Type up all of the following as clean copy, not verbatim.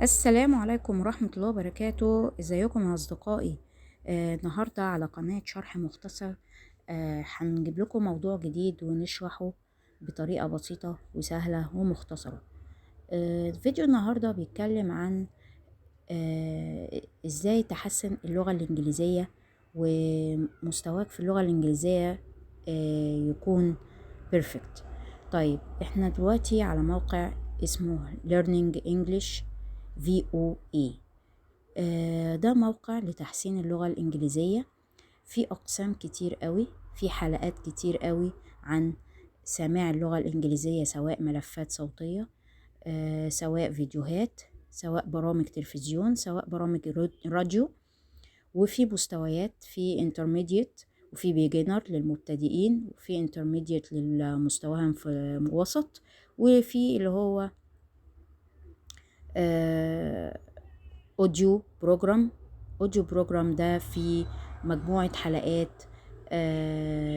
السلام عليكم ورحمة الله وبركاته. ازيكم يا أصدقائي؟ النهاردة على قناة شرح مختصر. هنجيب لكم موضوع جديد ونشرحه بطريقة بسيطة وسهلة ومختصرة. الفيديو النهاردة بيتكلم عن ازاي تحسن اللغة الإنجليزية ومستواك في اللغة الإنجليزية يكون بيرفكت. طيب احنا دلوقتي على موقع اسمه Learning English VOA. ده موقع لتحسين اللغة الإنجليزية. في أقسام كتير قوي، في حلقات كتير قوي عن سماع اللغة الإنجليزية، سواء ملفات صوتية، سواء فيديوهات، سواء برامج تلفزيون، سواء برامج راديو. وفي مستويات، في intermediate وفي beginner للمبتدئين، وفي intermediate للمستواهم في وسط، وفي اللي هو اوديو بروجرام ده في مجموعة حلقات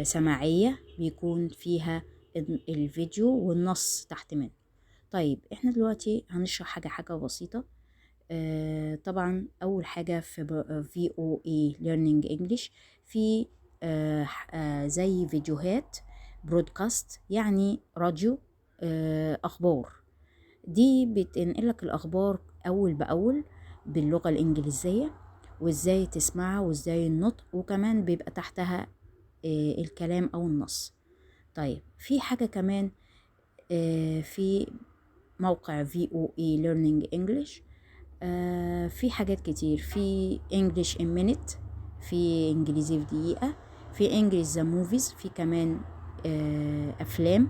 سماعية بيكون فيها الفيديو والنص تحت منه. طيب احنا دلوقتي هنشرح حاجة بسيطة. طبعا اول حاجة في VOA Learning English في زي فيديوهات برودكاست، يعني راديو، اخبار. دي بتنقلك الأخبار أول بأول باللغة الإنجليزية، وإزاي تسمعها وإزاي النطق، وكمان بيبقى تحتها الكلام أو النص. طيب في حاجة كمان في موقع VOA Learning English. في حاجات كتير، في English in Minute، في إنجليزي في دقيقة، في English the Movies، في كمان أفلام،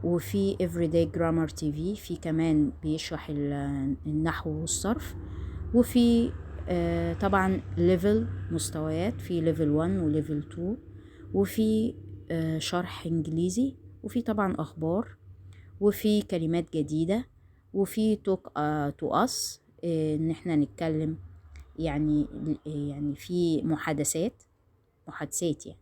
وفي everyday grammar TV، في كمان بيشرح النحو والصرف، وفي طبعا level مستويات، في level 1 و level 2، وفي شرح انجليزي، وفي طبعا اخبار، وفي كلمات جديدة، وفي talk to us، ان احنا نتكلم، يعني في محادثات يعني.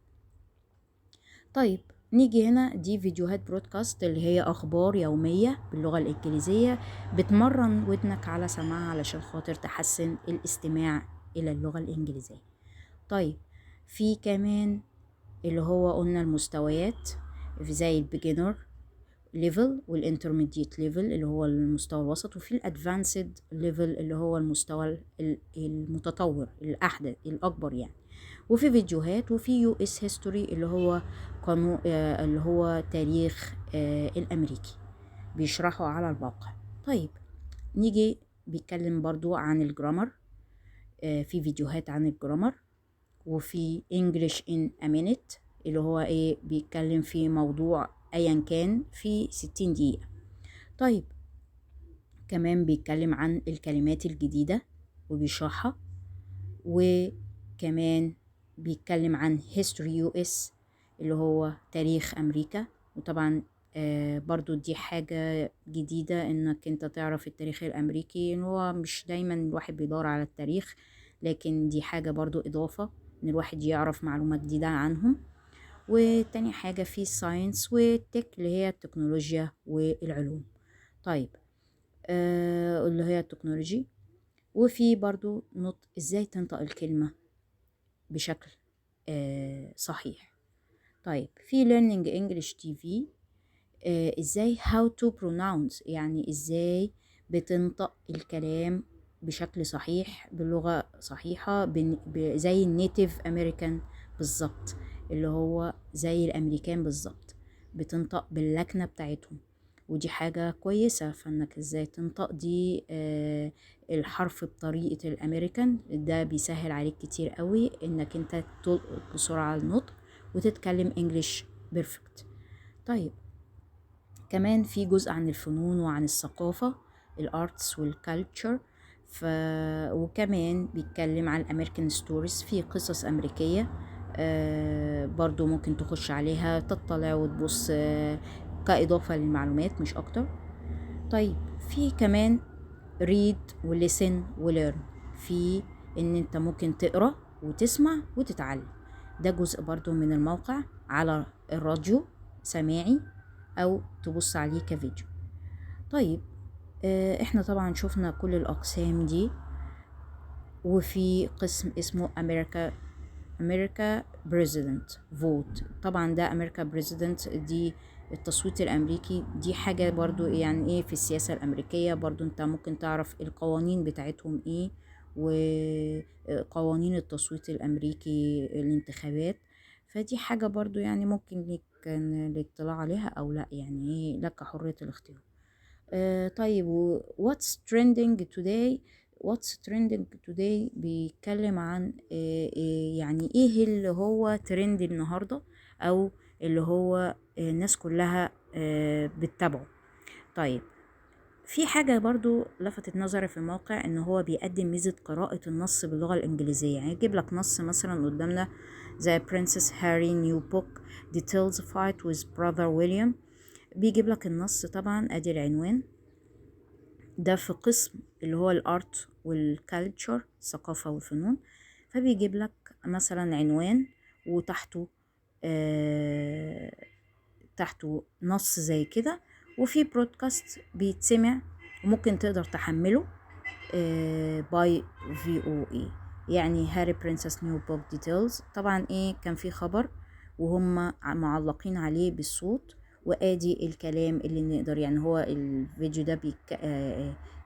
طيب نيجي هنا، دي فيديوهات برودكاست اللي هي أخبار يومية باللغة الإنجليزية، بتمرن ودنك على سماعها علشان خاطر تحسن الاستماع إلى اللغة الإنجليزية. طيب في كمان اللي هو قلنا المستويات، في زي البيجنر ليفل والانترميديت ليفل اللي هو المستوى الوسط، وفي الادفانسد ليفل اللي هو المستوى المتطور الأحدث الأكبر يعني. وفي فيديوهات، وفي يو اس هيستوري اللي هو قانون، اللي هو تاريخ الامريكي، بيشرحوا على الموقع. طيب نيجي بيتكلم برضو عن الجرامر. في فيديوهات عن الجرامر، وفي English in a minute اللي هو بيتكلم في موضوع ايا كان في 60 دقيقة. طيب كمان بيتكلم عن الكلمات الجديدة وبيشرحها، وكمان بيتكلم عن History US اللي هو تاريخ أمريكا. وطبعا برضو دي حاجة جديدة انك انت تعرف التاريخ الأمريكي، ان هو مش دايما الواحد بيدور على التاريخ، لكن دي حاجة برضو إضافة ان الواحد يعرف معلومات جديدة عنهم. وتاني حاجة في الساينس والتك اللي هي التكنولوجيا والعلوم. طيب اللي هي التكنولوجي. وفي برضو نطق، ازاي تنطق الكلمة بشكل صحيح. طيب في Learning English TV، ازاي how to pronounce، يعني ازاي بتنطق الكلام بشكل صحيح بلغة صحيحة، زي النيتيف امريكان بالظبط، اللي هو زي الامريكان بالظبط، بتنطق باللكنة بتاعتهم. ودي حاجة كويسة، فانك ازاي تنطق دي الحرف بطريقة الامريكان، ده بيسهل عليك كتير قوي انك انت تلقط بسرعة النطق وتتكلم انجليش بيرفكت. طيب كمان في جزء عن الفنون وعن الثقافة، الارتس والكالتشر. وكمان بيتكلم عن الامريكان ستوريز، في قصص امريكية برضو ممكن تخش عليها تطلع وتبص كإضافة للمعلومات مش أكتر. طيب في كمان read و listen و learn، في إن أنت ممكن تقرأ وتسمع وتتعلم. ده جزء برضو من الموقع على الراديو سماعي، أو تبص عليه كفيديو. طيب احنا طبعا شفنا كل الأقسام دي، وفي قسم اسمه أمريكا بريزيدنت فوت. طبعا ده أمريكا بريزيدنت دي التصويت الأمريكي، دي حاجة برضو يعني ايه في السياسة الأمريكية، برضو انت ممكن تعرف القوانين بتاعتهم ايه، وقوانين التصويت الأمريكي الانتخابات. فدي حاجة برضو يعني ممكن لك الاطلاع عليها أو لا، يعني ايه لك حرية الاختيار. طيب what's trending today. what's trending today بيتكلم عن يعني ايه اللي هو ترند النهاردة، او اللي هو الناس كلها بتتابعه. طيب في حاجة برضو لفتت نظري في الموقع، ان هو بيقدم ميزة قراءة النص باللغة الانجليزية. يعني يجيب لك نص مثلا قدامنا زي Princess Harry new book details fight with brother William. بيجيب لك النص طبعا، ادي العنوان ده في قسم اللي هو الارت والكالتشر، الثقافة والفنون. فبيجيب لك مثلا عنوان وتحته تحته نص زي كده، وفي برودكاست بيتسمع وممكن تقدر تحمله باي VOA. يعني هاري برنسس نيو بوك ديتيلز، طبعا ايه كان في خبر وهم معلقين عليه بالصوت، وادي الكلام اللي نقدر يعني هو الفيديو ده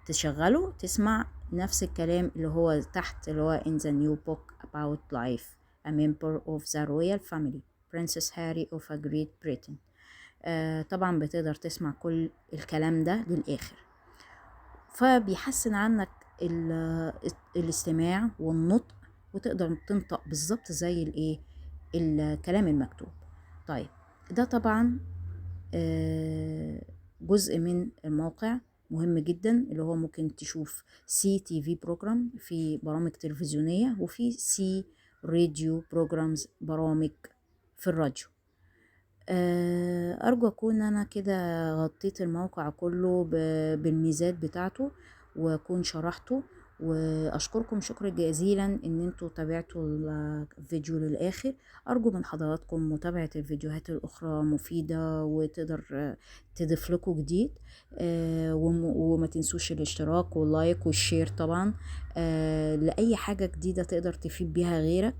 تشغله تسمع نفس الكلام اللي هو تحت، اللي هو in the new book about life a member of the royal family Princess Harry of a Great Britain. طبعا بتقدر تسمع كل الكلام ده للآخر، فبيحسن عنك الاستماع والنطق، وتقدر تنطق بالظبط زي الايه الكلام المكتوب. طيب ده طبعا جزء من الموقع مهم جدا، اللي هو ممكن تشوف CTV بروجرام في برامج تلفزيونية، وفي سي راديو بروجرامز برامج في الراديو. أرجو أكون أنا كده غطيت الموقع كله بالميزات بتاعته، وأكون شرحته. وأشكركم شكر جزيلا إن انتوا تابعتوا الفيديو للآخر. أرجو من حضراتكم متابعة الفيديوهات الأخرى مفيدة، وتقدر تضيف لكم جديد. وما تنسوش الاشتراك واللايك والشير طبعا لأي حاجة جديدة تقدر تفيد بيها غيرك.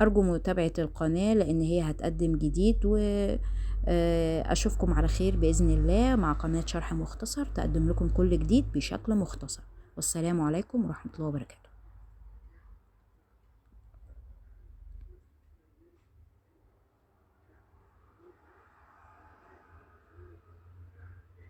أرجو متابعة القناة لأن هي هتقدم جديد، وأشوفكم على خير بإذن الله مع قناة شرح مختصر تقدم لكم كل جديد بشكل مختصر. والسلام عليكم ورحمة الله وبركاته.